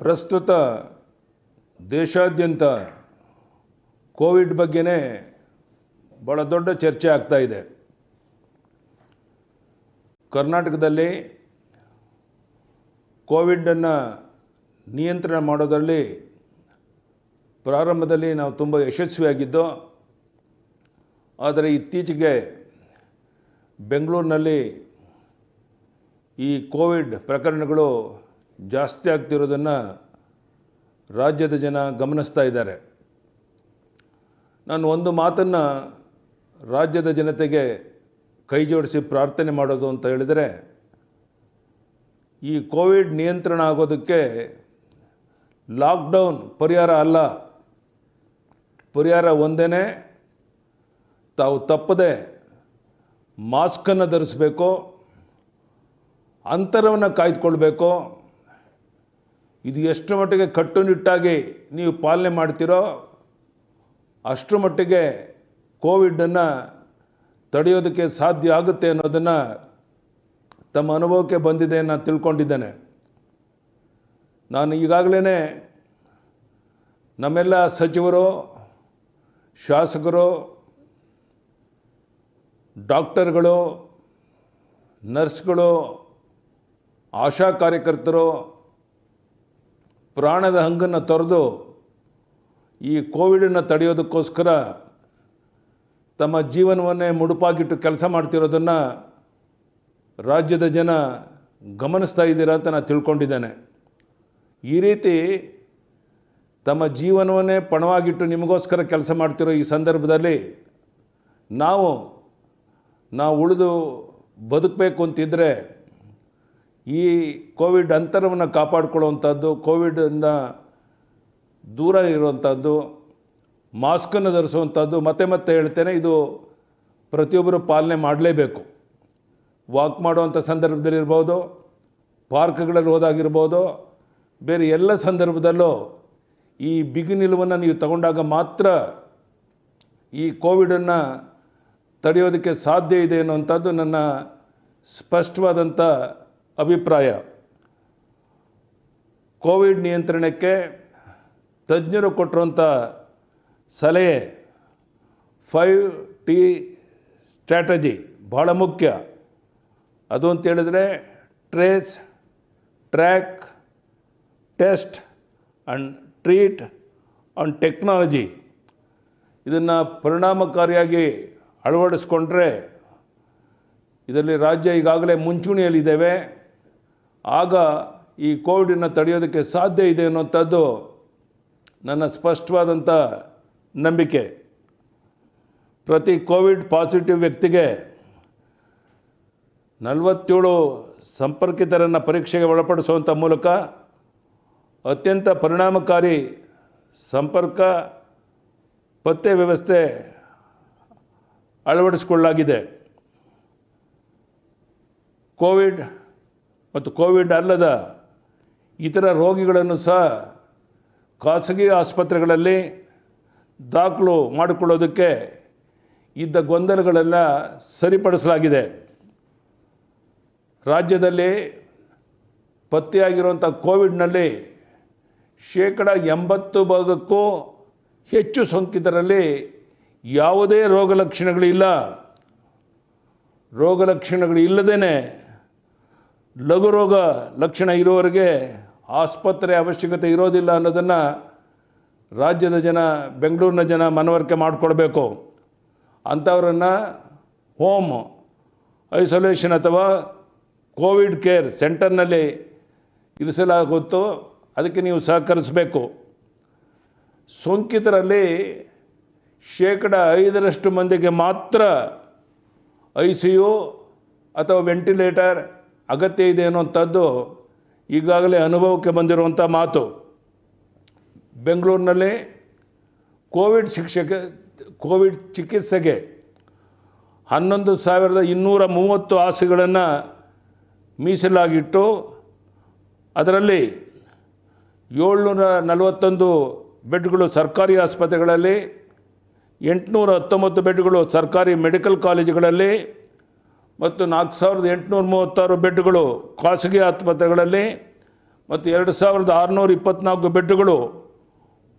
ಪ್ರಸ್ತುತ ದೇಶಾದ್ಯಂತ ಕೋವಿಡ್ ಬಗ್ಗೆನೇ ಬಹಳ ದೊಡ್ಡ ಚರ್ಚೆ ಆಗ್ತಾ ಇದೆ. ಕರ್ನಾಟಕದಲ್ಲಿ ಕೋವಿಡನ್ನು ನಿಯಂತ್ರಣ ಮಾಡೋದರಲ್ಲಿ ಪ್ರಾರಂಭದಲ್ಲಿ ನಾವು ತುಂಬ ಯಶಸ್ವಿಯಾಗಿದ್ದು, ಆದರೆ ಇತ್ತೀಚೆಗೆ ಬೆಂಗಳೂರಿನಲ್ಲಿ ಈ ಕೋವಿಡ್ ಪ್ರಕರಣಗಳು ಜಾಸ್ತಿ ಆಗ್ತಿರೋದನ್ನು ರಾಜ್ಯದ ಜನ ಗಮನಿಸ್ತಾ ಇದ್ದಾರೆ. ನಾನು ಒಂದು ಮಾತನ್ನು ರಾಜ್ಯದ ಜನತೆಗೆ ಕೈ ಜೋಡಿಸಿ ಪ್ರಾರ್ಥನೆ ಮಾಡೋದು ಅಂತ ಹೇಳಿದರೆ, ಈ ಕೋವಿಡ್ ನಿಯಂತ್ರಣ ಆಗೋದಕ್ಕೆ ಲಾಕ್ಡೌನ್ ಪರಿಹಾರ ಅಲ್ಲ. ಪರಿಹಾರ ಒಂದೇ, ತಾವು ತಪ್ಪದೆ ಮಾಸ್ಕನ್ನು ಧರಿಸಬೇಕು, ಅಂತರವನ್ನು ಕಾಯ್ದುಕೊಳ್ಬೇಕು. ಇದು ಎಷ್ಟು ಮಟ್ಟಿಗೆ ಕಟ್ಟುನಿಟ್ಟಾಗಿ ನೀವು ಪಾಲನೆ ಮಾಡ್ತೀರೋ ಅಷ್ಟರ ಮಟ್ಟಿಗೆ ಕೋವಿಡನ್ನು ತಡೆಯೋದಕ್ಕೆ ಸಾಧ್ಯ ಆಗುತ್ತೆ ಅನ್ನೋದನ್ನು ತಮ್ಮ ಅನುಭವಕ್ಕೆ ಬಂದಿದೆ ನಾನು ತಿಳ್ಕೊಂಡಿದ್ದೇನೆ. ನಾನು ಈಗಾಗಲೇ ನಮ್ಮೆಲ್ಲ ಸಚಿವರು, ಶಾಸಕರು, ಡಾಕ್ಟರ್ಗಳು, ನರ್ಸ್ಗಳು, ಆಶಾ ಕಾರ್ಯಕರ್ತರು ಪ್ರಾಣದ ಹಂಗನ್ನು ತೊರೆದು ಈ ಕೋವಿಡನ್ನು ತಡೆಯೋದಕ್ಕೋಸ್ಕರ ತಮ್ಮ ಜೀವನವನ್ನೇ ಮುಡುಪಾಗಿಟ್ಟು ಕೆಲಸ ಮಾಡ್ತಿರೋದನ್ನು ರಾಜ್ಯದ ಜನ ಗಮನಿಸ್ತಾ ಇದ್ದೀರಾ ಅಂತ ನಾನು ತಿಳ್ಕೊಂಡಿದ್ದೇನೆ. ಈ ರೀತಿ ತಮ್ಮ ಜೀವನವನ್ನೇ ಪಣವಾಗಿಟ್ಟು ನಿಮಗೋಸ್ಕರ ಕೆಲಸ ಮಾಡ್ತಿರೋ ಈ ಸಂದರ್ಭದಲ್ಲಿ ನಾವು ಉಳಿದು ಬದುಕಬೇಕು ಅಂತಿದ್ದರೆ ಈ ಕೋವಿಡ್ ಅಂತರವನ್ನು ಕಾಪಾಡಿಕೊಳ್ಳುವಂಥದ್ದು, ಕೋವಿಡಿಂದ ದೂರ ಇರುವಂಥದ್ದು, ಮಾಸ್ಕನ್ನು ಧರಿಸುವಂಥದ್ದು, ಮತ್ತೆ ಹೇಳ್ತೇನೆ, ಇದು ಪ್ರತಿಯೊಬ್ಬರು ಪಾಲನೆ ಮಾಡಲೇಬೇಕು. ವಾಕ್ ಮಾಡುವಂಥ ಸಂದರ್ಭದಲ್ಲಿರ್ಬೋದು, ಪಾರ್ಕ್ಗಳಲ್ಲಿ ಹೋದಾಗಿರ್ಬೋದು, ಬೇರೆ ಎಲ್ಲ ಸಂದರ್ಭದಲ್ಲೂ ಈ ಬಿಗಿ ನಿಲುವನ್ನು ನೀವು ತಗೊಂಡಾಗ ಮಾತ್ರ ಈ ಕೋವಿಡನ್ನು ತಡೆಯೋದಕ್ಕೆ ಸಾಧ್ಯ ಇದೆ ಅನ್ನುವಂಥದ್ದು ನನ್ನ ಸ್ಪಷ್ಟವಾದಂಥ ಅಭಿಪ್ರಾಯ. ಕೋವಿಡ್ ನಿಯಂತ್ರಣಕ್ಕೆ ತಜ್ಞರು ಕೊಟ್ಟಿರುವಂಥ ಸಲಹೆ 5T ಸ್ಟ್ರಾಟಜಿ ಭಾಳ ಮುಖ್ಯ. ಅದು ಅಂತೇಳಿದರೆ trace, track, test and treat on technology. ಇದನ್ನು ಪರಿಣಾಮಕಾರಿಯಾಗಿ ಅಳವಡಿಸ್ಕೊಂಡ್ರೆ ಇದರಲ್ಲಿ ರಾಜ್ಯ ಈಗಾಗಲೇ ಮುಂಚೂಣಿಯಲ್ಲಿದ್ದೇವೆ. ಆಗ ಈ ಕೋವಿಡನ್ನು ತಡೆಯೋದಕ್ಕೆ ಸಾಧ್ಯ ಇದೆ ಅನ್ನುವಂಥದ್ದು ನನ್ನ ಸ್ಪಷ್ಟವಾದಂಥ ನಂಬಿಕೆ. ಪ್ರತಿ ಕೋವಿಡ್ ಪಾಸಿಟಿವ್ ವ್ಯಕ್ತಿಗೆ 47 ಸಂಪರ್ಕಿತರನ್ನು ಪರೀಕ್ಷೆಗೆ ಒಳಪಡಿಸುವಂಥ ಮೂಲಕ ಅತ್ಯಂತ ಪರಿಣಾಮಕಾರಿ ಸಂಪರ್ಕ ಪತ್ತೆ ವ್ಯವಸ್ಥೆ ಅಳವಡಿಸಿಕೊಳ್ಳಲಾಗಿದೆ. ಕೋವಿಡ್ ಮತ್ತು ಕೋವಿಡ್ ಅಲ್ಲದ ಇತರ ರೋಗಿಗಳನ್ನು ಸಹ ಖಾಸಗಿ ಆಸ್ಪತ್ರೆಗಳಲ್ಲಿ ದಾಖಲು ಮಾಡಿಕೊಳ್ಳೋದಕ್ಕೆ ಇದ್ದ ಗೊಂದಲಗಳೆಲ್ಲ ಸರಿಪಡಿಸಲಾಗಿದೆ. ರಾಜ್ಯದಲ್ಲಿ ಪತ್ತೆಯಾಗಿರುವಂಥ ಕೋವಿಡ್ನಲ್ಲಿ 80% ಹೆಚ್ಚು ಸೋಂಕಿತರಲ್ಲಿ ಯಾವುದೇ ರೋಗಲಕ್ಷಣಗಳಿಲ್ಲ. ರೋಗಲಕ್ಷಣಗಳಿಲ್ಲದೇ ಲಘು ರೋಗ ಲಕ್ಷಣ ಇರುವವರೆಗೆ ಆಸ್ಪತ್ರೆ ಅವಶ್ಯಕತೆ ಇರೋದಿಲ್ಲ ಅನ್ನೋದನ್ನು ರಾಜ್ಯದ ಜನ, ಬೆಂಗಳೂರಿನ ಜನ ಮನವರಿಕೆ ಮಾಡಿಕೊಳ್ಬೇಕು. ಅಂಥವರನ್ನು ಹೋಮ್ ಐಸೋಲೇಷನ್ ಅಥವಾ ಕೋವಿಡ್ ಕೇರ್ ಸೆಂಟರ್ನಲ್ಲಿ ಇರಿಸಲಾಗುತ್ತೋ ಅದಕ್ಕೆ ನೀವು ಸಹಕರಿಸಬೇಕು. ಸೋಂಕಿತರಲ್ಲಿ 5% ಮಂದಿಗೆ ಮಾತ್ರ ICU ಅಥವಾ ವೆಂಟಿಲೇಟರ್ ಅಗತ್ಯ ಇದೆ ಅನ್ನುವಂಥದ್ದು ಈಗಾಗಲೇ ಅನುಭವಕ್ಕೆ ಬಂದಿರುವಂಥ ಮಾತು. ಬೆಂಗಳೂರಿನಲ್ಲಿ ಕೋವಿಡ್ ಚಿಕಿತ್ಸೆಗೆ 11,230 ಹಾಸಿಗೆಗಳನ್ನು ಮೀಸಲಾಗಿಟ್ಟು ಅದರಲ್ಲಿ 741 ಬೆಡ್ಗಳು ಸರ್ಕಾರಿ ಆಸ್ಪತ್ರೆಗಳಲ್ಲಿ, 819 ಬೆಡ್ಗಳು ಸರ್ಕಾರಿ ಮೆಡಿಕಲ್ ಕಾಲೇಜುಗಳಲ್ಲಿ ಮತ್ತು 4,836 ಬೆಡ್ಗಳು ಖಾಸಗಿ ಆಸ್ಪತ್ರೆಗಳಲ್ಲಿ ಮತ್ತು 2624 ಬೆಡ್ಗಳು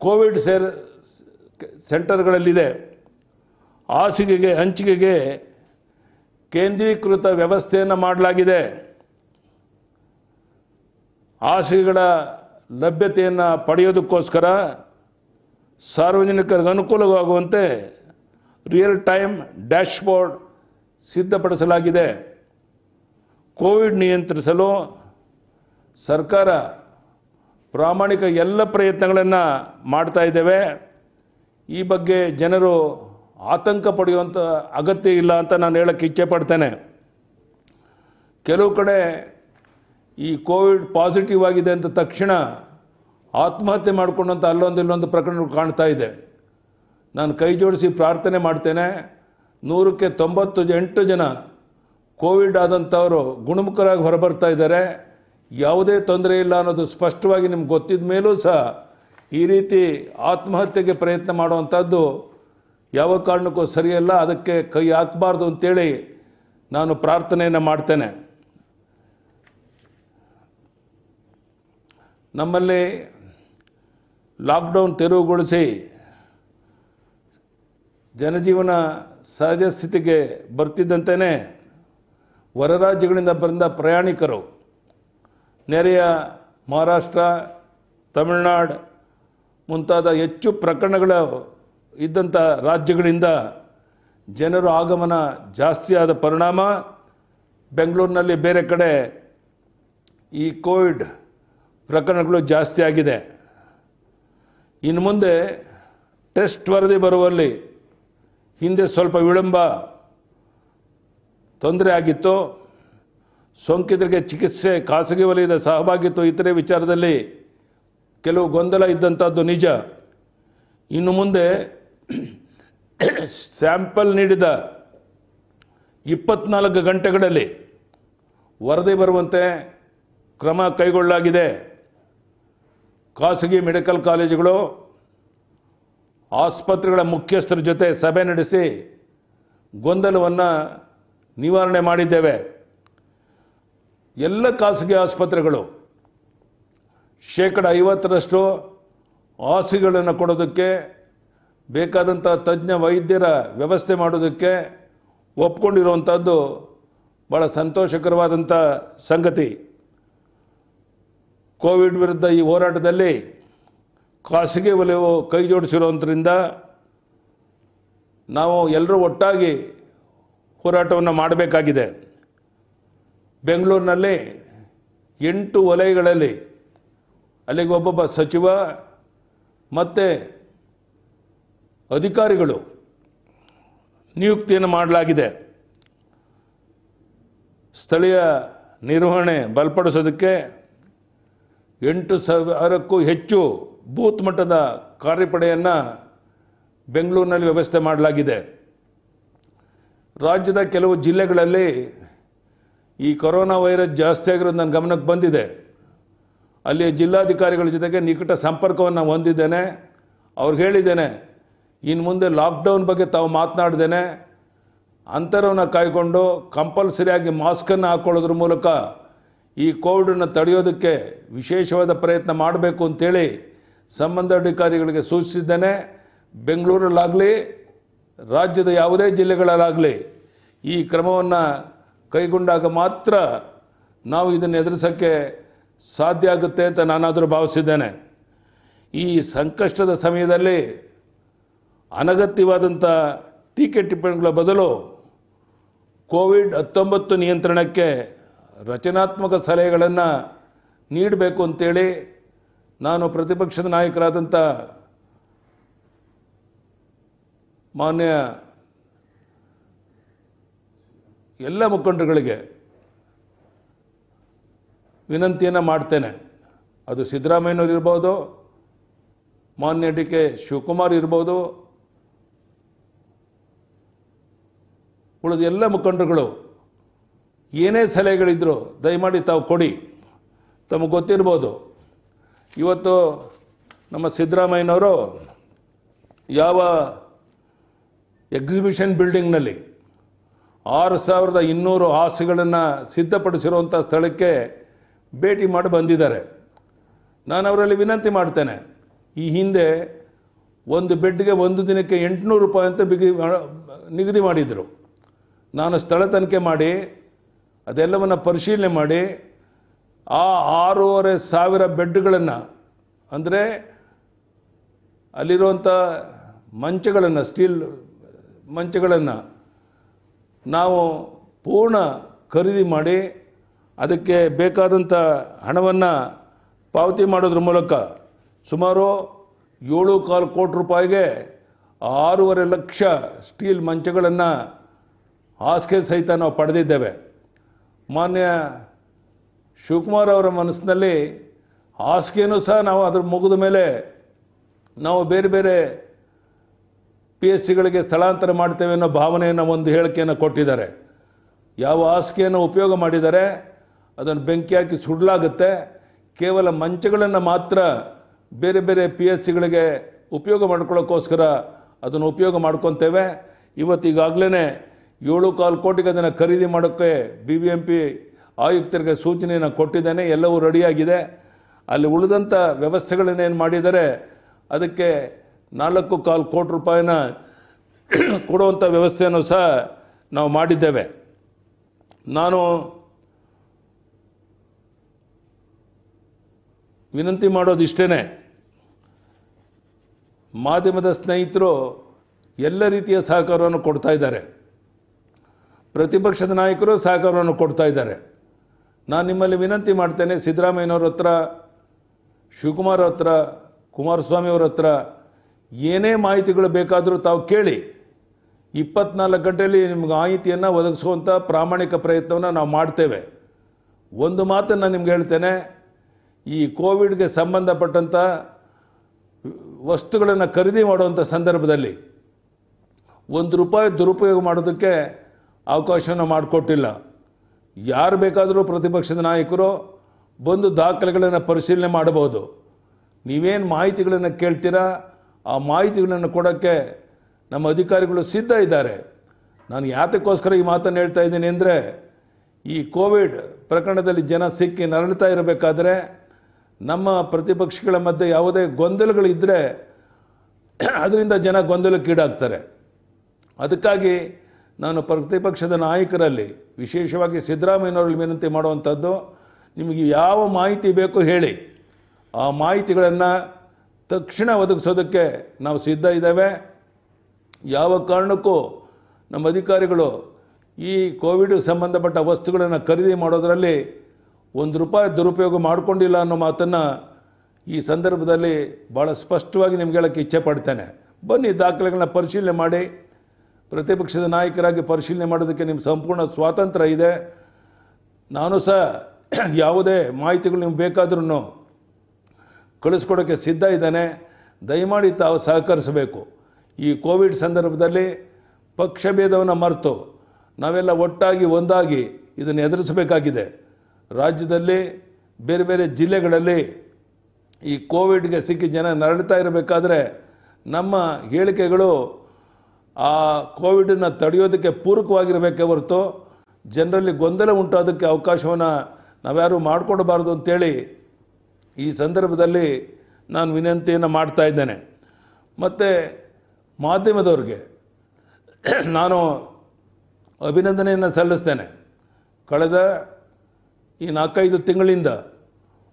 ಕೋವಿಡ್ ಸೆಂಟರ್ಗಳಲ್ಲಿದೆ. ಹಾಸಿಗೆಗೆ ಹಂಚಿಕೆಗೆ ಕೇಂದ್ರೀಕೃತ ವ್ಯವಸ್ಥೆಯನ್ನು ಮಾಡಲಾಗಿದೆ. ಹಾಸಿಗೆಗಳ ಲಭ್ಯತೆಯನ್ನು ಪಡೆಯೋದಕ್ಕೋಸ್ಕರ ಸಾರ್ವಜನಿಕರಿಗೆ ಅನುಕೂಲವಾಗುವಂತೆ ರಿಯಲ್ ಟೈಮ್ ಡ್ಯಾಶ್ಬೋರ್ಡ್ ಸಿದ್ಧಪಡಿಸಲಾಗಿದೆ. ಕೋವಿಡ್ ನಿಯಂತ್ರಿಸಲು ಸರ್ಕಾರ ಪ್ರಾಮಾಣಿಕ ಎಲ್ಲ ಪ್ರಯತ್ನಗಳನ್ನು ಮಾಡ್ತಾ ಇದ್ದೇವೆ. ಈ ಬಗ್ಗೆ ಜನರು ಆತಂಕ ಪಡೆಯುವಂಥ ಅಗತ್ಯ ಇಲ್ಲ ಅಂತ ನಾನು ಹೇಳಕ್ಕೆ ಇಚ್ಛೆ ಪಡ್ತೇನೆ. ಕೆಲವು ಕಡೆ ಈ ಕೋವಿಡ್ ಪಾಸಿಟಿವ್ ಆಗಿದೆ ಅಂತ ತಕ್ಷಣ ಆತ್ಮಹತ್ಯೆ ಮಾಡಿಕೊಂಡಂಥ ಇಲ್ಲೊಂದು ಪ್ರಕರಣಗಳು ಕಾಣ್ತಾ ಇದೆ. ನಾನು ಕೈ ಜೋಡಿಸಿ ಪ್ರಾರ್ಥನೆ ಮಾಡ್ತೇನೆ, 100ಕ್ಕೆ 98 ಜನ ಕೋವಿಡ್ ಆದಂಥವರು ಗುಣಮುಖರಾಗಿ ಹೊರಬರ್ತಾ ಇದ್ದಾರೆ. ಯಾವುದೇ ತೊಂದರೆ ಇಲ್ಲ ಅನ್ನೋದು ಸ್ಪಷ್ಟವಾಗಿ ನಿಮ್ಗೆ ಗೊತ್ತಿದ್ದ ಮೇಲೂ ಸಹ ಈ ರೀತಿ ಆತ್ಮಹತ್ಯೆಗೆ ಪ್ರಯತ್ನ ಮಾಡುವಂಥದ್ದು ಯಾವ ಕಾರಣಕ್ಕೂ ಸರಿಯಲ್ಲ. ಅದಕ್ಕೆ ಕೈ ಹಾಕಬಾರ್ದು ಅಂತೇಳಿ ನಾನು ಪ್ರಾರ್ಥನೆಯನ್ನು ಮಾಡ್ತೇನೆ. ನಮ್ಮಲ್ಲಿ ಲಾಕ್ಡೌನ್ ತೆರವುಗೊಳಿಸಿ ಜನಜೀವನ ಸಹಜ ಸ್ಥಿತಿಗೆ ಬರ್ತಿದ್ದಂತೆಯೇ ಹೊರ ರಾಜ್ಯಗಳಿಂದ ಬಂದ ಪ್ರಯಾಣಿಕರು, ನೆರೆಯ ಮಹಾರಾಷ್ಟ್ರ, ತಮಿಳುನಾಡು ಮುಂತಾದ ಹೆಚ್ಚು ಪ್ರಕರಣಗಳು ಇದ್ದಂಥ ರಾಜ್ಯಗಳಿಂದ ಜನರು ಆಗಮನ ಜಾಸ್ತಿ ಆದ ಪರಿಣಾಮ ಬೆಂಗಳೂರಿನಲ್ಲಿ ಬೇರೆ ಕಡೆ ಈ ಕೋವಿಡ್ ಪ್ರಕರಣಗಳು ಜಾಸ್ತಿ ಆಗಿದೆ. ಇನ್ನು ಮುಂದೆ ಟೆಸ್ಟ್ ವರದಿ ಬರುವಲ್ಲಿ ಹಿಂದೆ ಸ್ವಲ್ಪ ವಿಳಂಬ ತೊಂದರೆ ಆಗಿತ್ತು. ಸೋಂಕಿತರಿಗೆ ಚಿಕಿತ್ಸೆ, ಖಾಸಗಿ ವಲಯದ ಸಹಭಾಗಿತ್ವ ಇತರೆ ವಿಚಾರದಲ್ಲಿ ಕೆಲವು ಗೊಂದಲ ಇದ್ದಂಥದ್ದು ನಿಜ. ಇನ್ನು ಮುಂದೆ ಸ್ಯಾಂಪಲ್ ನೀಡಿದ 24 ಗಂಟೆಗಳಲ್ಲಿ ವರದಿ ಬರುವಂತೆ ಕ್ರಮ ಕೈಗೊಳ್ಳಲಾಗಿದೆ. ಖಾಸಗಿ ಮೆಡಿಕಲ್ ಕಾಲೇಜುಗಳು, ಆಸ್ಪತ್ರೆಗಳ ಮುಖ್ಯಸ್ಥರ ಜೊತೆ ಸಭೆ ನಡೆಸಿ ಗೊಂದಲವನ್ನು ನಿವಾರಣೆ ಮಾಡಿದ್ದೇವೆ. ಎಲ್ಲ ಖಾಸಗಿ ಆಸ್ಪತ್ರೆಗಳು 50% ಹಾಸಿಗೆಗಳನ್ನು ಕೊಡೋದಕ್ಕೆ ಬೇಕಾದಂಥ ತಜ್ಞ ವೈದ್ಯರ ವ್ಯವಸ್ಥೆ ಮಾಡೋದಕ್ಕೆ ಒಪ್ಕೊಂಡಿರುವಂಥದ್ದು ಭಾಳ ಸಂತೋಷಕರವಾದಂಥ ಸಂಗತಿ. ಕೋವಿಡ್ ವಿರುದ್ಧ ಈ ಹೋರಾಟದಲ್ಲಿ ಖಾಸಗಿ ವಲಯವು ಕೈ ಜೋಡಿಸಿರುವುದರಿಂದ ನಾವು ಎಲ್ಲರೂ ಒಟ್ಟಾಗಿ ಹೋರಾಟವನ್ನು ಮಾಡಬೇಕಾಗಿದೆ. ಬೆಂಗಳೂರಿನಲ್ಲಿ 8 ವಲಯಗಳಲ್ಲಿ ಅಲ್ಲಿಗೆ ಒಬ್ಬೊಬ್ಬ ಸಚಿವ ಮತ್ತು ಅಧಿಕಾರಿಗಳು ನಿಯುಕ್ತಿಯನ್ನು ಮಾಡಲಾಗಿದೆ. ಸ್ಥಳೀಯ ನಿರ್ವಹಣೆ ಬಲಪಡಿಸೋದಕ್ಕೆ 8,000ಕ್ಕೂ ಹೆಚ್ಚು ಬೂತ್ ಮಟ್ಟದ ಕಾರ್ಯಪಡೆಯನ್ನು ಬೆಂಗಳೂರಿನಲ್ಲಿ ವ್ಯವಸ್ಥೆ ಮಾಡಲಾಗಿದೆ. ರಾಜ್ಯದ ಕೆಲವು ಜಿಲ್ಲೆಗಳಲ್ಲಿ ಈ ಕೊರೋನಾ ವೈರಸ್ ಜಾಸ್ತಿ ಆಗಿರೋದು ನನ್ನ ಗಮನಕ್ಕೆ ಬಂದಿದೆ. ಅಲ್ಲಿ ಜಿಲ್ಲಾಧಿಕಾರಿಗಳ ಜೊತೆಗೆ ನಿಕಟ ಸಂಪರ್ಕವನ್ನು ಹೊಂದಿದ್ದೇನೆ. ಅವ್ರಿಗೆ ಹೇಳಿದ್ದೇನೆ, ಇನ್ನು ಮುಂದೆ ಲಾಕ್ಡೌನ್ ಬಗ್ಗೆ ತಾವು ಮಾತನಾಡ್ದೇನೆ ಅಂತರವನ್ನು ಕಾಯ್ಕೊಂಡು ಕಂಪಲ್ಸರಿಯಾಗಿ ಮಾಸ್ಕನ್ನು ಹಾಕ್ಕೊಳ್ಳೋದ್ರ ಮೂಲಕ ಈ ಕೋವಿಡನ್ನು ತಡೆಯೋದಕ್ಕೆ ವಿಶೇಷವಾದ ಪ್ರಯತ್ನ ಮಾಡಬೇಕು ಅಂತೇಳಿ ಸಂಬಂಧಾಧಿಕಾರಿಗಳಿಗೆ ಸೂಚಿಸಿದ್ದೇನೆ. ಬೆಂಗಳೂರಲ್ಲಾಗಲಿ ರಾಜ್ಯದ ಯಾವುದೇ ಜಿಲ್ಲೆಗಳಲ್ಲಾಗಲಿ ಈ ಕ್ರಮವನ್ನು ಕೈಗೊಂಡಾಗ ಮಾತ್ರ ನಾವು ಇದನ್ನು ಎದುರಿಸೋಕ್ಕೆ ಸಾಧ್ಯ ಆಗುತ್ತೆ ಅಂತ ನಾನಾದರೂ ಭಾವಿಸಿದ್ದೇನೆ. ಈ ಸಂಕಷ್ಟದ ಸಮಯದಲ್ಲಿ ಅನಗತ್ಯವಾದಂಥ ಟೀಕೆ ಟಿಪ್ಪಣಿಗಳ ಬದಲು ಕೋವಿಡ್-19 ನಿಯಂತ್ರಣಕ್ಕೆ ರಚನಾತ್ಮಕ ಸಲಹೆಗಳನ್ನು ನೀಡಬೇಕು ಅಂತೇಳಿ ನಾನು ಪ್ರತಿಪಕ್ಷದ ನಾಯಕರಾದಂಥ ಮಾನ್ಯ ಎಲ್ಲ ಮುಖಂಡರುಗಳಿಗೆ ವಿನಂತಿಯನ್ನು ಮಾಡ್ತೇನೆ. ಅದು ಸಿದ್ದರಾಮಯ್ಯನವರು ಇರ್ಬೋದು, ಮಾನ್ಯ ಡಿ ಕೆ ಶಿವಕುಮಾರ್ ಇರ್ಬೋದು, ಉಳಿದ ಎಲ್ಲ ಮುಖಂಡರುಗಳು ಏನೇ ಸಲಹೆಗಳಿದ್ದರೂ ದಯಮಾಡಿ ತಾವು ಕೊಡಿ. ತಮಗೆ ಗೊತ್ತಿರ್ಬೋದು, ಇವತ್ತು ನಮ್ಮ ಸಿದ್ದರಾಮಯ್ಯನವರು ಯಾವ ಎಕ್ಸಿಬಿಷನ್ ಬಿಲ್ಡಿಂಗ್ನಲ್ಲಿ 6,200 ಹಾಸಿಗೆಗಳನ್ನು ಸಿದ್ಧಪಡಿಸಿರುವಂಥ ಸ್ಥಳಕ್ಕೆ ಭೇಟಿ ಮಾಡಿ ಬಂದಿದ್ದಾರೆ. ನಾನು ಅವರಲ್ಲಿ ವಿನಂತಿ ಮಾಡ್ತೇನೆ, ಈ ಹಿಂದೆ ಒಂದು ಬೆಡ್ಗೆ ಒಂದು ದಿನಕ್ಕೆ 800 ರೂಪಾಯಿ ಅಂತ ನಿಗದಿ ಮಾಡಿದರು. ನಾನು ಸ್ಥಳ ತನಿಖೆ ಮಾಡಿ ಅದೆಲ್ಲವನ್ನು ಪರಿಶೀಲನೆ ಮಾಡಿ ಆ 6,500 ಬೆಡ್ಗಳನ್ನು, ಅಂದರೆ ಅಲ್ಲಿರುವಂಥ ಮಂಚಗಳನ್ನು, ಸ್ಟೀಲ್ ಮಂಚಗಳನ್ನು ನಾವು ಪೂರ್ಣ ಖರೀದಿ ಮಾಡಿ ಅದಕ್ಕೆ ಬೇಕಾದಂಥ ಹಣವನ್ನು ಪಾವತಿ ಮಾಡೋದ್ರ ಮೂಲಕ ಸುಮಾರು 7.25 ಕೋಟಿ ರೂಪಾಯಿಗೆ 6.5 ಲಕ್ಷ ಸ್ಟೀಲ್ ಮಂಚಗಳನ್ನು ಹಾಸಿಗೆ ಸಹಿತ ನಾವು ಪಡೆದಿದ್ದೇವೆ. ಮಾನ್ಯ ಶಿವಕುಮಾರ್ ಅವರ ಮನಸ್ಸಿನಲ್ಲಿ ಹಾಸಿಗೆನೂ ಸಹ ನಾವು ಅದ್ರ ಮುಗಿದ ಮೇಲೆ ನಾವು ಬೇರೆ ಬೇರೆ PSCಗಳಿಗೆ ಸ್ಥಳಾಂತರ ಮಾಡ್ತೇವೆ ಅನ್ನೋ ಭಾವನೆಯನ್ನು ಒಂದು ಹೇಳಿಕೆಯನ್ನು ಕೊಟ್ಟಿದ್ದಾರೆ. ಯಾವ ಹಾಸಿಗೆಯನ್ನು ಉಪಯೋಗ ಮಾಡಿದ್ದಾರೆ ಅದನ್ನು ಬೆಂಕಿ ಹಾಕಿ ಸುಡಲಾಗುತ್ತೆ, ಕೇವಲ ಮಂಚಗಳನ್ನು ಮಾತ್ರ ಬೇರೆ ಬೇರೆ PSCಗಳಿಗೆ ಉಪಯೋಗ ಮಾಡ್ಕೊಳ್ಳೋಕ್ಕೋಸ್ಕರ ಅದನ್ನು ಉಪಯೋಗ ಮಾಡ್ಕೊತೇವೆ. ಈಗಾಗಲೇ 7.25 ಕೋಟಿಗೆ ಅದನ್ನು ಖರೀದಿ ಮಾಡೋಕ್ಕೆ BBMP ಆಯುಕ್ತರಿಗೆ ಸೂಚನೆಯನ್ನು ಕೊಟ್ಟಿದ್ದೇನೆ. ಎಲ್ಲವೂ ರೆಡಿಯಾಗಿದೆ. ಅಲ್ಲಿ ಉಳಿದಂಥ ವ್ಯವಸ್ಥೆಗಳನ್ನೇನು ಮಾಡಿದ್ದಾರೆ ಅದಕ್ಕೆ 4.25 ಕೋಟಿ ರೂಪಾಯಿನ ಕೊಡುವಂಥ ವ್ಯವಸ್ಥೆಯನ್ನು ಸಹ ನಾವು ಮಾಡಿದ್ದೇವೆ. ನಾನು ವಿನಂತಿ ಮಾಡೋದು ಇಷ್ಟೇ, ಮಾಧ್ಯಮದ ಸ್ನೇಹಿತರು ಎಲ್ಲ ರೀತಿಯ ಸಹಕಾರವನ್ನು ಕೊಡ್ತಾ ಇದ್ದಾರೆ, ಪ್ರತಿಪಕ್ಷದ ನಾಯಕರು ಸಹಕಾರವನ್ನು ಕೊಡ್ತಾ ಇದ್ದಾರೆ. ನಾನು ನಿಮ್ಮಲ್ಲಿ ವಿನಂತಿ ಮಾಡ್ತೇನೆ, ಸಿದ್ದರಾಮಯ್ಯನವ್ರ ಹತ್ರ, ಶಿವಕುಮಾರ್ ಹತ್ರ, ಕುಮಾರಸ್ವಾಮಿ ಅವರ ಹತ್ರ ಏನೇ ಮಾಹಿತಿಗಳು ಬೇಕಾದರೂ ತಾವು ಕೇಳಿ. 24 ಗಂಟೆಯಲ್ಲಿ ನಿಮ್ಗೆ ಮಾಹಿತಿಯನ್ನು ಒದಗಿಸುವಂಥ ಪ್ರಾಮಾಣಿಕ ಪ್ರಯತ್ನವನ್ನು ನಾವು ಮಾಡ್ತೇವೆ. ಒಂದು ಮಾತನ್ನು ನಿಮ್ಗೆ ಹೇಳ್ತೇನೆ, ಈ ಕೋವಿಡ್ಗೆ ಸಂಬಂಧಪಟ್ಟಂಥ ವಸ್ತುಗಳನ್ನು ಖರೀದಿ ಮಾಡುವಂಥ ಸಂದರ್ಭದಲ್ಲಿ ₹1 ದುರುಪಯೋಗ ಮಾಡೋದಕ್ಕೆ ಅವಕಾಶವನ್ನು ಮಾಡಿಕೊಟ್ಟಿಲ್ಲ. ಯಾರು ಬೇಕಾದರೂ ಪ್ರತಿಪಕ್ಷದ ನಾಯಕರು ಬಂದು ದಾಖಲೆಗಳನ್ನು ಪರಿಶೀಲನೆ ಮಾಡಬಹುದು. ನೀವೇನು ಮಾಹಿತಿಗಳನ್ನು ಕೇಳ್ತೀರಾ ಆ ಮಾಹಿತಿಗಳನ್ನು ಕೊಡೋಕ್ಕೆ ನಮ್ಮ ಅಧಿಕಾರಿಗಳು ಸಿದ್ಧ ಇದ್ದಾರೆ. ನಾನು ಯಾತಕ್ಕೋಸ್ಕರ ಈ ಮಾತನ್ನು ಹೇಳ್ತಾ ಇದ್ದೀನಿ ಅಂದರೆ, ಈ ಕೋವಿಡ್ ಪ್ರಕರಣದಲ್ಲಿ ಜನ ಸಿಕ್ಕಿ ನರಳುತ್ತಾ ಇರಬೇಕಾದ್ರೆ ನಮ್ಮ ಪ್ರತಿಪಕ್ಷಗಳ ಮಧ್ಯೆ ಯಾವುದೇ ಗೊಂದಲಗಳಿದ್ದರೆ ಅದರಿಂದ ಜನ ಗೊಂದಲಕ್ಕೀಡಾಗ್ತಾರೆ. ಅದಕ್ಕಾಗಿ ನಾನು ಪ್ರತಿಪಕ್ಷದ ನಾಯಕರಲ್ಲಿ, ವಿಶೇಷವಾಗಿ ಸಿದ್ದರಾಮಯ್ಯನವರಲ್ಲಿ ವಿನಂತಿ ಮಾಡುವಂಥದ್ದು, ನಿಮಗೆ ಯಾವ ಮಾಹಿತಿ ಬೇಕೋ ಹೇಳಿ, ಆ ಮಾಹಿತಿಗಳನ್ನು ತಕ್ಷಣ ಒದಗಿಸೋದಕ್ಕೆ ನಾವು ಸಿದ್ಧ ಇದ್ದೇವೆ. ಯಾವ ಕಾರಣಕ್ಕೂ ನಮ್ಮ ಅಧಿಕಾರಿಗಳು ಈ ಕೋವಿಡ್ ಸಂಬಂಧಪಟ್ಟ ವಸ್ತುಗಳನ್ನು ಖರೀದಿ ಮಾಡೋದರಲ್ಲಿ ₹1 ದುರುಪಯೋಗ ಮಾಡಿಕೊಂಡಿಲ್ಲ ಅನ್ನೋ ಮಾತನ್ನು ಈ ಸಂದರ್ಭದಲ್ಲಿ ಭಾಳ ಸ್ಪಷ್ಟವಾಗಿ ನಿಮ್ಗೆ ಹೇಳೋಕ್ಕೆ ಇಚ್ಛೆ ಪಡ್ತೇನೆ. ಬನ್ನಿ, ದಾಖಲೆಗಳನ್ನ ಪರಿಶೀಲನೆ ಮಾಡಿ. ಪ್ರತಿಪಕ್ಷದ ನಾಯಕರಾಗಿ ಪರಿಶೀಲನೆ ಮಾಡೋದಕ್ಕೆ ನಿಮ್ಮ ಸಂಪೂರ್ಣ ಸ್ವಾತಂತ್ರ್ಯ ಇದೆ. ನಾನು ಸಹ ಯಾವುದೇ ಮಾಹಿತಿಗಳು ನಿಮ್ಗೆ ಬೇಕಾದ್ರೂ ಕಳಿಸ್ಕೊಡೋಕ್ಕೆ ಸಿದ್ಧ ಇದ್ದೇನೆ. ದಯಮಾಡಿ ತಾವು ಸಹಕರಿಸಬೇಕು. ಈ ಕೋವಿಡ್ ಸಂದರ್ಭದಲ್ಲಿ ಪಕ್ಷಭೇದವನ್ನು ಮರೆತು ನಾವೆಲ್ಲ ಒಟ್ಟಾಗಿ ಒಂದಾಗಿ ಇದನ್ನು ಎದುರಿಸಬೇಕಾಗಿದೆ. ರಾಜ್ಯದಲ್ಲಿ ಬೇರೆ ಬೇರೆ ಜಿಲ್ಲೆಗಳಲ್ಲಿ ಈ ಕೋವಿಡ್ಗೆ ಸಿಕ್ಕಿ ಜನ ನರಳುತ್ತಾ ಇರಬೇಕಾದ್ರೆ ನಮ್ಮ ಹೇಳಿಕೆಗಳು ಆ ಕೋವಿಡನ್ನು ತಡೆಯೋದಕ್ಕೆ ಪೂರಕವಾಗಿರಬೇಕೇ ಹೊರತು ಜನರಲ್ಲಿ ಗೊಂದಲ ಉಂಟಾದಕ್ಕೆ ಅವಕಾಶವನ್ನು ನಾವ್ಯಾರೂ ಮಾಡಿಕೊಡಬಾರ್ದು ಅಂತೇಳಿ ಈ ಸಂದರ್ಭದಲ್ಲಿ ನಾನು ವಿನಂತಿಯನ್ನು ಮಾಡ್ತಾ ಇದ್ದೇನೆ. ಮತ್ತು ಮಾಧ್ಯಮದವ್ರಿಗೆ ನಾನು ಅಭಿನಂದನೆಯನ್ನು ಸಲ್ಲಿಸ್ತೇನೆ. ಕಳೆದ ಈ 4-5 ತಿಂಗಳಿಂದ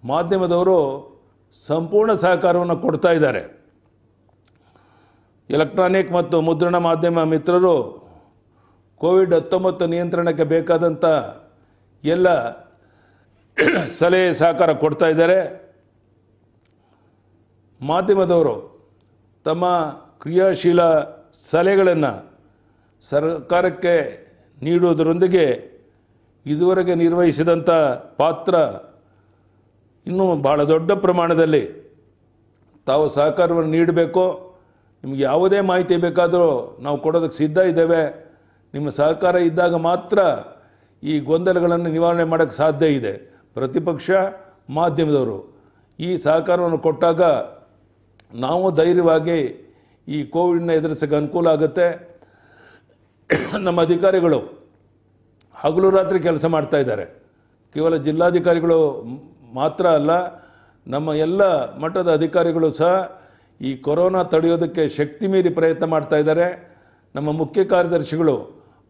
ಮಾಧ್ಯಮದವರು ಸಂಪೂರ್ಣ ಸಹಕಾರವನ್ನು ಕೊಡ್ತಾ ಇದ್ದಾರೆ. ಎಲೆಕ್ಟ್ರಾನಿಕ್ ಮತ್ತು ಮುದ್ರಣ ಮಾಧ್ಯಮ ಮಿತ್ರರು ಕೋವಿಡ್-19 ನಿಯಂತ್ರಣಕ್ಕೆ ಬೇಕಾದಂಥ ಎಲ್ಲ ಸಲಹೆ ಸಹಕಾರ ಕೊಡ್ತಾ ಇದ್ದಾರೆ. ಮಾಧ್ಯಮದವರು ತಮ್ಮ ಕ್ರಿಯಾಶೀಲ ಸಲಹೆಗಳನ್ನು ಸರ್ಕಾರಕ್ಕೆ ನೀಡುವುದರೊಂದಿಗೆ ಇದುವರೆಗೆ ನಿರ್ವಹಿಸಿದಂಥ ಪಾತ್ರ ಇನ್ನೂ ಭಾಳ ದೊಡ್ಡ ಪ್ರಮಾಣದಲ್ಲಿ ತಾವು ಸಹಕಾರವನ್ನು ನೀಡಬೇಕು. ನಿಮಗೆ ಯಾವುದೇ ಮಾಹಿತಿ ಬೇಕಾದರೂ ನಾವು ಕೊಡೋದಕ್ಕೆ ಸಿದ್ಧ ಇದ್ದೇವೆ. ನಿಮ್ಮ ಸಹಕಾರ ಇದ್ದಾಗ ಮಾತ್ರ ಈ ಗೊಂದಲಗಳನ್ನು ನಿವಾರಣೆ ಮಾಡೋಕ್ಕೆ ಸಾಧ್ಯ ಇದೆ. ಪ್ರತಿಪಕ್ಷ, ಮಾಧ್ಯಮದವರು ಈ ಸಹಕಾರವನ್ನು ಕೊಟ್ಟಾಗ ನಾವು ಧೈರ್ಯವಾಗಿ ಈ ಕೋವಿಡ್ನ ಎದುರಿಸೋಕ್ಕೆ ಅನುಕೂಲ ಆಗುತ್ತೆ. ನಮ್ಮ ಅಧಿಕಾರಿಗಳು ಹಗಲು ರಾತ್ರಿ ಕೆಲಸ ಮಾಡ್ತಾ ಇದ್ದಾರೆ. ಕೇವಲ ಜಿಲ್ಲಾಧಿಕಾರಿಗಳು ಮಾತ್ರ ಅಲ್ಲ, ನಮ್ಮ ಎಲ್ಲ ಮಟ್ಟದ ಅಧಿಕಾರಿಗಳು ಸಹ ಈ ಕೊರೋನಾ ತಡೆಯೋದಕ್ಕೆ ಶಕ್ತಿ ಮೀರಿ ಪ್ರಯತ್ನ ಮಾಡ್ತಾ ಇದ್ದಾರೆ. ನಮ್ಮ ಮುಖ್ಯ ಕಾರ್ಯದರ್ಶಿಗಳು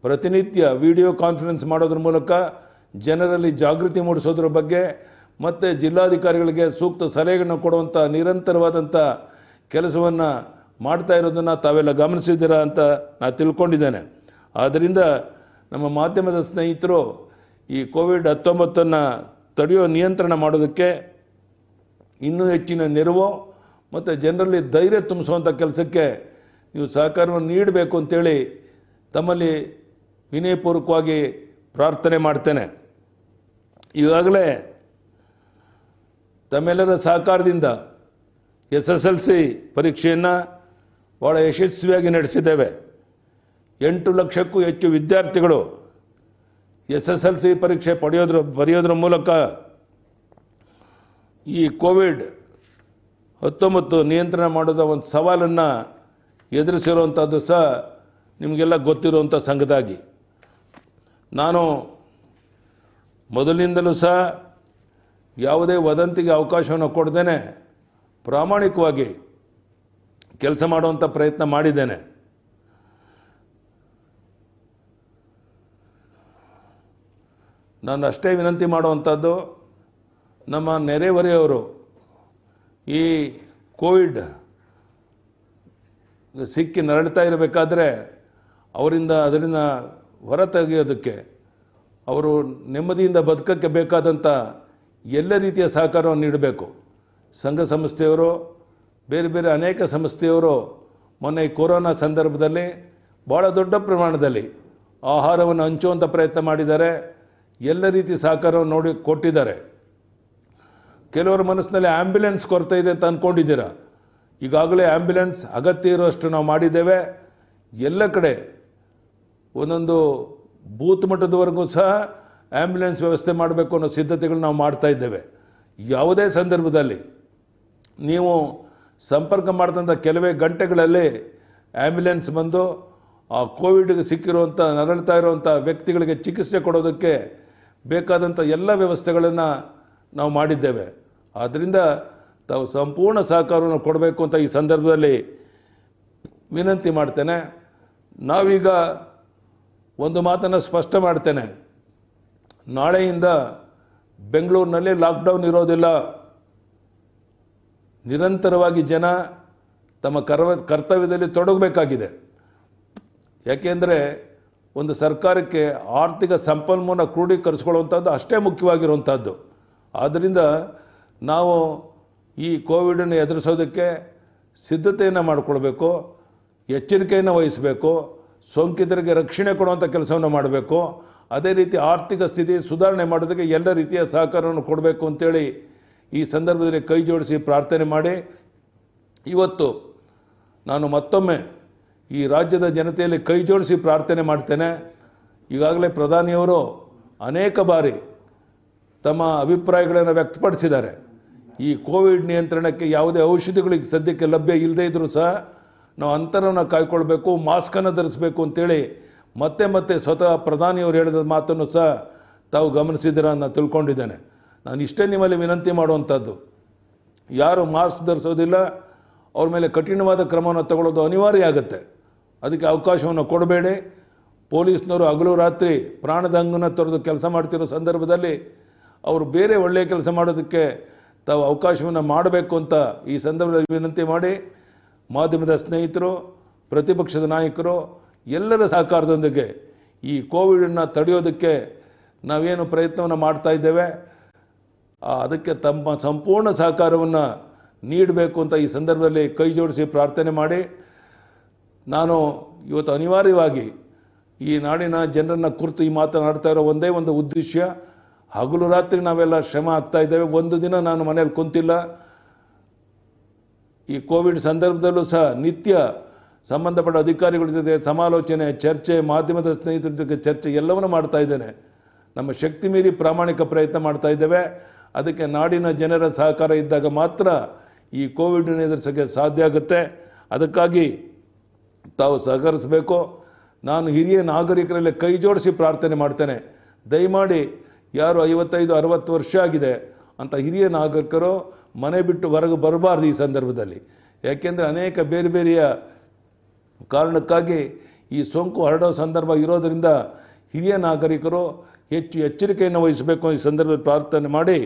ಪ್ರತಿನಿತ್ಯ ವಿಡಿಯೋ ಕಾನ್ಫರೆನ್ಸ್ ಮಾಡೋದ್ರ ಮೂಲಕ ಜನರಲ್ಲಿ ಜಾಗೃತಿ ಮೂಡಿಸೋದ್ರ ಬಗ್ಗೆ ಮತ್ತು ಜಿಲ್ಲಾಧಿಕಾರಿಗಳಿಗೆ ಸೂಕ್ತ ಸಲಹೆಗಳನ್ನು ಕೊಡುವಂಥ ನಿರಂತರವಾದಂಥ ಕೆಲಸವನ್ನು ಮಾಡ್ತಾ ಇರೋದನ್ನು ತಾವೆಲ್ಲ ಗಮನಿಸಿದ್ದೀರಾ ಅಂತ ನಾನು ತಿಳ್ಕೊಂಡಿದ್ದೇನೆ. ಆದ್ದರಿಂದ ನಮ್ಮ ಮಾಧ್ಯಮದ ಸ್ನೇಹಿತರು ಈ ಕೋವಿಡ್-19 ತಡೆಯೋ ನಿಯಂತ್ರಣ ಮಾಡೋದಕ್ಕೆ ಇನ್ನೂ ಹೆಚ್ಚಿನ ನೆರವು ಮತ್ತು ಜನರಲ್ಲಿ ಧೈರ್ಯ ತುಂಬಿಸುವಂಥ ಕೆಲಸಕ್ಕೆ ನೀವು ಸಹಕಾರವನ್ನು ನೀಡಬೇಕು ಅಂತೇಳಿ ತಮ್ಮಲ್ಲಿ ವಿನಯಪೂರ್ವಕವಾಗಿ ಪ್ರಾರ್ಥನೆ ಮಾಡ್ತೇನೆ. ಈಗಾಗಲೇ ತಮ್ಮೆಲ್ಲರ ಸಹಕಾರದಿಂದ SSLC ಪರೀಕ್ಷೆಯನ್ನು ಭಾಳ ಯಶಸ್ವಿಯಾಗಿ ನಡೆಸಿದ್ದೇವೆ. 8 ಲಕ್ಷಕ್ಕೂ ಹೆಚ್ಚು ವಿದ್ಯಾರ್ಥಿಗಳು SSLC ಪರೀಕ್ಷೆ ಬರೆಯೋದ್ರ ಮೂಲಕ ಈ ಕೋವಿಡ್-19 ನಿಯಂತ್ರಣ ಮಾಡೋದ ಒಂದು ಸವಾಲನ್ನು ಎದುರಿಸಿರುವಂಥದ್ದು ಸಹ ನಿಮಗೆಲ್ಲ ಗೊತ್ತಿರುವಂಥ ಸಂಗತಿಯಾಗಿ ನಾನು ಮೊದಲಿನಿಂದಲೂ ಸಹ ಯಾವುದೇ ವದಂತಿಗೆ ಅವಕಾಶವನ್ನು ಕೊಡದೇನೆ ಪ್ರಾಮಾಣಿಕವಾಗಿ ಕೆಲಸ ಮಾಡುವಂಥ ಪ್ರಯತ್ನ ಮಾಡಿದ್ದೇನೆ. ನಾನು ಅಷ್ಟೇ ವಿನಂತಿ ಮಾಡುವಂಥದ್ದು, ನಮ್ಮ ನೆರೆಹೊರೆಯವರು ಈ ಕೋವಿಡ್ ಸಿಕ್ಕಿ ನರಳ್ತಾ ಇರಬೇಕಾದ್ರೆ ಅದರಿಂದ ಹೊರ ತೆಗೆಯೋದಕ್ಕೆ ಅವರು ನೆಮ್ಮದಿಯಿಂದ ಬದುಕಕ್ಕೆ ಬೇಕಾದಂಥ ಎಲ್ಲ ರೀತಿಯ ಸಹಕಾರವನ್ನು ನೀಡಬೇಕು. ಸಂಘ ಸಂಸ್ಥೆಯವರು, ಬೇರೆ ಬೇರೆ ಅನೇಕ ಸಂಸ್ಥೆಯವರು ಮೊನ್ನೆ ಈ ಕೊರೋನಾ ಸಂದರ್ಭದಲ್ಲಿ ಭಾಳ ದೊಡ್ಡ ಪ್ರಮಾಣದಲ್ಲಿ ಆಹಾರವನ್ನು ಹಂಚುವಂಥ ಪ್ರಯತ್ನ ಮಾಡಿದ್ದಾರೆ. ಎಲ್ಲ ರೀತಿ ಸಹಕಾರವನ್ನು ಕೊಟ್ಟಿದ್ದಾರೆ. ಕೆಲವರ ಮನಸ್ಸಿನಲ್ಲಿ ಆ್ಯಂಬ್ಯುಲೆನ್ಸ್ ಕೊರತೆ ಇದೆ ಅಂತ ಅಂದ್ಕೊಂಡಿದ್ದೀರಾ. ಈಗಾಗಲೇ ಆ್ಯಂಬ್ಯುಲೆನ್ಸ್ ಅಗತ್ಯ ಇರುವಷ್ಟು ನಾವು ಮಾಡಿದ್ದೇವೆ. ಎಲ್ಲ ಕಡೆ ಒಂದೊಂದು ಬೂತ್ ಮಟ್ಟದವರೆಗೂ ಸಹ ಆ್ಯಂಬ್ಯುಲೆನ್ಸ್ ವ್ಯವಸ್ಥೆ ಮಾಡಬೇಕು ಅನ್ನೋ ಸಿದ್ಧತೆಗಳು ನಾವು ಮಾಡ್ತಾ ಇದ್ದೇವೆ. ಯಾವುದೇ ಸಂದರ್ಭದಲ್ಲಿ ನೀವು ಸಂಪರ್ಕ ಮಾಡಿದಂಥ ಕೆಲವೇ ಗಂಟೆಗಳಲ್ಲಿ ಆ್ಯಂಬ್ಯುಲೆನ್ಸ್ ಬಂದು ಆ ಕೋವಿಡ್ಗೆ ಸಿಕ್ಕಿರುವಂಥ ನರಳ್ತಾ ಇರುವಂಥ ವ್ಯಕ್ತಿಗಳಿಗೆ ಚಿಕಿತ್ಸೆ ಕೊಡೋದಕ್ಕೆ ಬೇಕಾದಂಥ ಎಲ್ಲ ವ್ಯವಸ್ಥೆಗಳನ್ನು ನಾವು ಮಾಡಿದ್ದೇವೆ. ಆದ್ದರಿಂದ ತಾವು ಸಂಪೂರ್ಣ ಸಹಕಾರವನ್ನು ಕೊಡಬೇಕು ಅಂತ ಈ ಸಂದರ್ಭದಲ್ಲಿ ವಿನಂತಿ ಮಾಡ್ತೇನೆ. ನಾವೀಗ ಒಂದು ಮಾತನ್ನು ಸ್ಪಷ್ಟ ಮಾಡ್ತೇನೆ, ನಾಳೆಯಿಂದ ಬೆಂಗಳೂರಿನಲ್ಲಿ ಲಾಕ್ಡೌನ್ ಇರೋದಿಲ್ಲ. ನಿರಂತರವಾಗಿ ಜನ ತಮ್ಮ ಕರ್ತವ್ಯದಲ್ಲಿ ತೊಡಗಬೇಕಾಗಿದೆ. ಯಾಕೆಂದರೆ ಒಂದು ಸರ್ಕಾರಕ್ಕೆ ಆರ್ಥಿಕ ಸಂಪನ್ಮೂಲ ಕ್ರೋಢೀಕರಿಸ್ಕೊಳ್ಳುವಂಥದ್ದು ಅಷ್ಟೇ ಮುಖ್ಯವಾಗಿರುವಂಥದ್ದು. ಆದ್ದರಿಂದ ನಾವು ಈ ಕೋವಿಡನ್ನು ಎದುರಿಸೋದಕ್ಕೆ ಸಿದ್ಧತೆಯನ್ನು ಮಾಡಿಕೊಳ್ಬೇಕು, ಎಚ್ಚರಿಕೆಯನ್ನು ವಹಿಸಬೇಕು, ಸೋಂಕಿತರಿಗೆ ರಕ್ಷಣೆ ಕೊಡುವಂಥ ಕೆಲಸವನ್ನು ಮಾಡಬೇಕು. ಅದೇ ರೀತಿ ಆರ್ಥಿಕ ಸ್ಥಿತಿ ಸುಧಾರಣೆ ಮಾಡೋದಕ್ಕೆ ಎಲ್ಲ ರೀತಿಯ ಸಹಕಾರವನ್ನು ಕೊಡಬೇಕು ಅಂತೇಳಿ ಈ ಸಂದರ್ಭದಲ್ಲಿ ಕೈ ಜೋಡಿಸಿ ಪ್ರಾರ್ಥನೆ ಮಾಡಿ, ಇವತ್ತು ನಾನು ಮತ್ತೊಮ್ಮೆ ಈ ರಾಜ್ಯದ ಜನತೆಯಲ್ಲಿ ಕೈ ಜೋಡಿಸಿ ಪ್ರಾರ್ಥನೆ ಮಾಡ್ತೇನೆ. ಈಗಾಗಲೇ ಪ್ರಧಾನಿಯವರು ಅನೇಕ ಬಾರಿ ತಮ್ಮ ಅಭಿಪ್ರಾಯಗಳನ್ನು ವ್ಯಕ್ತಪಡಿಸಿದ್ದಾರೆ. ಈ ಕೋವಿಡ್ ನಿಯಂತ್ರಣಕ್ಕೆ ಯಾವುದೇ ಔಷಧಿಗಳಿಗೆ ಸದ್ಯಕ್ಕೆ ಲಭ್ಯ ಇಲ್ಲದೇ ಇದ್ದರೂ ಸಹ ನಾವು ಅಂತರವನ್ನು ಕಾಯ್ಕೊಳ್ಬೇಕು, ಮಾಸ್ಕನ್ನು ಧರಿಸಬೇಕು ಅಂತೇಳಿ ಮತ್ತೆ ಸ್ವತಃ ಪ್ರಧಾನಿಯವರು ಹೇಳಿದ ಮಾತನ್ನು ಸಹ ತಾವು ಗಮನಿಸಿದ್ದೀರ ಅಂತ ತಿಳ್ಕೊಂಡಿದ್ದೇನೆ. ನಾನು ಇಷ್ಟೇ ನಿಮ್ಮಲ್ಲಿ ವಿನಂತಿ ಮಾಡುವಂಥದ್ದು, ಯಾರು ಮಾಸ್ಕ್ ಧರಿಸೋದಿಲ್ಲ ಅವ್ರ ಮೇಲೆ ಕಠಿಣವಾದ ಕ್ರಮವನ್ನು ತಗೊಳ್ಳೋದು ಅನಿವಾರ್ಯ ಆಗುತ್ತೆ. ಅದಕ್ಕೆ ಅವಕಾಶವನ್ನು ಕೊಡಬೇಡಿ. ಪೊಲೀಸ್ನವರು ಹಗಲು ರಾತ್ರಿ ಪ್ರಾಣದ ಹಂಗನ್ನು ತೊರೆದು ಕೆಲಸ ಮಾಡ್ತಿರೋ ಸಂದರ್ಭದಲ್ಲಿ ಅವರು ಬೇರೆ ಒಳ್ಳೆಯ ಕೆಲಸ ಮಾಡೋದಕ್ಕೆ ತಾವು ಅವಕಾಶವನ್ನು ಮಾಡಬೇಕು ಅಂತ ಈ ಸಂದರ್ಭದಲ್ಲಿ ವಿನಂತಿ ಮಾಡಿ, ಮಾಧ್ಯಮದ ಸ್ನೇಹಿತರು, ಪ್ರತಿಪಕ್ಷದ ನಾಯಕರು ಎಲ್ಲರ ಸಹಕಾರದೊಂದಿಗೆ ಈ ಕೋವಿಡನ್ನು ತಡೆಯೋದಕ್ಕೆ ನಾವೇನು ಪ್ರಯತ್ನವನ್ನು ಮಾಡ್ತಾ ಇದ್ದೇವೆ ಅದಕ್ಕೆ ತಮ್ಮ ಸಂಪೂರ್ಣ ಸಹಕಾರವನ್ನು ನೀಡಬೇಕು ಅಂತ ಈ ಸಂದರ್ಭದಲ್ಲಿ ಕೈ ಜೋಡಿಸಿ ಪ್ರಾರ್ಥನೆ ಮಾಡಿ, ನಾನು ಇವತ್ತು ಅನಿವಾರ್ಯವಾಗಿ ಈ ನಾಡಿನ ಜನರನ್ನು ಕುರಿತು ಈ ಮಾತನಾಡ್ತಾ ಇರೋ ಒಂದೇ ಒಂದು ಉದ್ದೇಶ, ಹಗಲು ರಾತ್ರಿ ನಾವೆಲ್ಲ ಶ್ರಮ ಆಗ್ತಾ ಇದ್ದೇವೆ. ಒಂದು ದಿನ ನಾನು ಮನೇಲಿ ಕುಂತಿಲ್ಲ. ಈ ಕೋವಿಡ್ ಸಂದರ್ಭದಲ್ಲೂ ಸಹ ನಿತ್ಯ ಸಂಬಂಧಪಟ್ಟ ಅಧಿಕಾರಿಗಳ ಜೊತೆ ಸಮಾಲೋಚನೆ, ಚರ್ಚೆ, ಮಾಧ್ಯಮದ ಸ್ನೇಹಿತರ ಜೊತೆ ಚರ್ಚೆ ಎಲ್ಲವನ್ನೂ ಮಾಡ್ತಾ ಇದ್ದೇನೆ. ನಮ್ಮ ಶಕ್ತಿ ಮೀರಿ ಪ್ರಾಮಾಣಿಕ ಪ್ರಯತ್ನ ಮಾಡ್ತಾ ಇದ್ದೇವೆ. ಅದಕ್ಕೆ ನಾಡಿನ ಜನರ ಸಹಕಾರ ಇದ್ದಾಗ ಮಾತ್ರ ಈ ಕೋವಿಡನ್ನು ಎದುರಿಸೋಕ್ಕೆ ಸಾಧ್ಯ ಆಗುತ್ತೆ. ಅದಕ್ಕಾಗಿ ತಾವು ಸಹಕರಿಸಬೇಕು. ನಾನು ಹಿರಿಯ ನಾಗರಿಕರಲ್ಲಿ ಕೈ ಜೋಡಿಸಿ ಪ್ರಾರ್ಥನೆ ಮಾಡ್ತೇನೆ, ದಯಮಾಡಿ ಯಾರು 55-60 ವರ್ಷ ಆಗಿದೆ ಅಂತ ಹಿರಿಯ ನಾಗರಿಕರು ಮನೆ ಬಿಟ್ಟು ಹೊರಗೆ ಬರಬಾರ್ದು ಈ ಸಂದರ್ಭದಲ್ಲಿ. ಯಾಕೆಂದರೆ ಅನೇಕ ಬೇರೆ ಬೇರೆಯ ಕಾರಣಕ್ಕಾಗಿ ಈ ಸೋಂಕು ಹರಡೋ ಸಂದರ್ಭ ಇರೋದರಿಂದ ಹಿರಿಯ ನಾಗರಿಕರು ಹೆಚ್ಚು ಎಚ್ಚರಿಕೆಯನ್ನು ವಹಿಸಬೇಕು ಈ ಸಂದರ್ಭದಲ್ಲಿ ಪ್ರಾರ್ಥನೆ ಮಾಡಿ,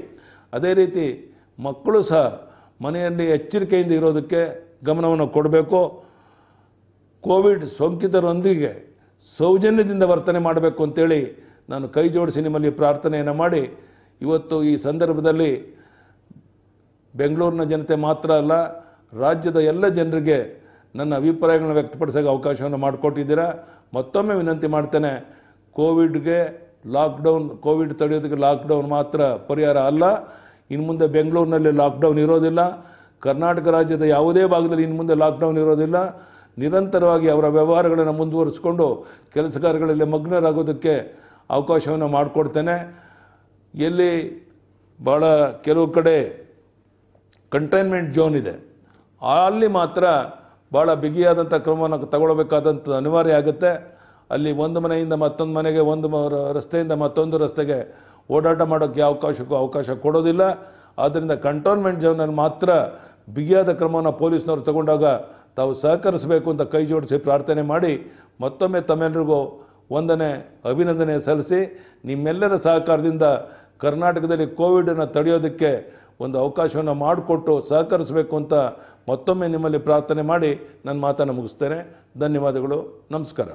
ಅದೇ ರೀತಿ ಮಕ್ಕಳು ಸಹ ಮನೆಯಲ್ಲಿ ಎಚ್ಚರಿಕೆಯಿಂದ ಇರೋದಕ್ಕೆ ಗಮನವನ್ನು ಕೊಡಬೇಕು. ಕೋವಿಡ್ ಸೋಂಕಿತರೊಂದಿಗೆ ಸೌಜನ್ಯದಿಂದ ವರ್ತನೆ ಮಾಡಬೇಕು ಅಂತೇಳಿ ನಾನು ಕೈ ಜೋಡಿಸಿ ನಿಮ್ಮಲ್ಲಿ ಪ್ರಾರ್ಥನೆಯನ್ನು ಮಾಡಿ, ಇವತ್ತು ಈ ಸಂದರ್ಭದಲ್ಲಿ ಬೆಂಗಳೂರಿನ ಜನತೆ ಮಾತ್ರ ಅಲ್ಲ, ರಾಜ್ಯದ ಎಲ್ಲ ಜನರಿಗೆ ನನ್ನ ಅಭಿಪ್ರಾಯಗಳನ್ನು ವ್ಯಕ್ತಪಡಿಸೋಕೆ ಅವಕಾಶವನ್ನು ಮಾಡಿಕೊಟ್ಟಿದ್ದೀರಾ. ಮತ್ತೊಮ್ಮೆ ವಿನಂತಿ ಮಾಡ್ತೇನೆ, ಕೋವಿಡ್ ತಡೆಯೋದಕ್ಕೆ ಲಾಕ್ಡೌನ್ ಮಾತ್ರ ಪರಿಹಾರ ಅಲ್ಲ. ಇನ್ನು ಮುಂದೆ ಬೆಂಗಳೂರಿನಲ್ಲಿ ಲಾಕ್ಡೌನ್ ಇರೋದಿಲ್ಲ, ಕರ್ನಾಟಕ ರಾಜ್ಯದ ಯಾವುದೇ ಭಾಗದಲ್ಲಿ ಇನ್ನು ಮುಂದೆ ಲಾಕ್ಡೌನ್ ಇರೋದಿಲ್ಲ. ನಿರಂತರವಾಗಿ ಅವರ ವ್ಯವಹಾರಗಳನ್ನು ಮುಂದುವರಿಸಿಕೊಂಡು ಕೆಲಸ ಕಾರ್ಯಗಳಲ್ಲಿ ಮಗ್ನರಾಗೋದಕ್ಕೆ ಅವಕಾಶವನ್ನು ಮಾಡಿಕೊಡ್ತೇನೆ. ಎಲ್ಲಿ ಭಾಳ ಕೆಲವು ಕಡೆ ಕಂಟೈನ್ಮೆಂಟ್ ಝೋನ್ ಇದೆ, ಅಲ್ಲಿ ಮಾತ್ರ ಭಾಳ ಬಿಗಿಯಾದಂಥ ಕ್ರಮವನ್ನು ತಗೊಳ್ಬೇಕಾದಂಥ ಅನಿವಾರ್ಯ ಆಗುತ್ತೆ. ಅಲ್ಲಿ ಒಂದು ಮನೆಯಿಂದ ಮತ್ತೊಂದು ಮನೆಗೆ, ಒಂದು ರಸ್ತೆಯಿಂದ ಮತ್ತೊಂದು ರಸ್ತೆಗೆ ಓಡಾಟ ಮಾಡೋಕ್ಕೆ ಅವಕಾಶ ಕೊಡೋದಿಲ್ಲ. ಆದ್ದರಿಂದ ಕಂಟೋನ್ಮೆಂಟ್ ಝೋನಲ್ಲಿ ಮಾತ್ರ ಬಿಗಿಯಾದ ಕ್ರಮವನ್ನು ಪೊಲೀಸ್ನವರು ತಗೊಂಡಾಗ ತಾವು ಸಹಕರಿಸಬೇಕು ಅಂತ ಕೈ ಜೋಡಿಸಿ ಪ್ರಾರ್ಥನೆ ಮಾಡಿ, ಮತ್ತೊಮ್ಮೆ ತಮ್ಮೆಲ್ಲರಿಗೂ ಅಭಿನಂದನೆ ಸಲ್ಲಿಸಿ, ನಿಮ್ಮೆಲ್ಲರ ಸಹಕಾರದಿಂದ ಕರ್ನಾಟಕದಲ್ಲಿ ಕೋವಿಡನ್ನು ತಡೆಯೋದಕ್ಕೆ ಒಂದು ಅವಕಾಶವನ್ನು ಮಾಡಿಕೊಟ್ಟು ಸಹಕರಿಸಬೇಕು ಅಂತ ಮತ್ತೊಮ್ಮೆ ನಿಮ್ಮಲ್ಲಿ ಪ್ರಾರ್ಥನೆ ಮಾಡಿ ನನ್ನ ಮಾತನ್ನು ಮುಗಿಸ್ತೇನೆ. ಧನ್ಯವಾದಗಳು. ನಮಸ್ಕಾರ.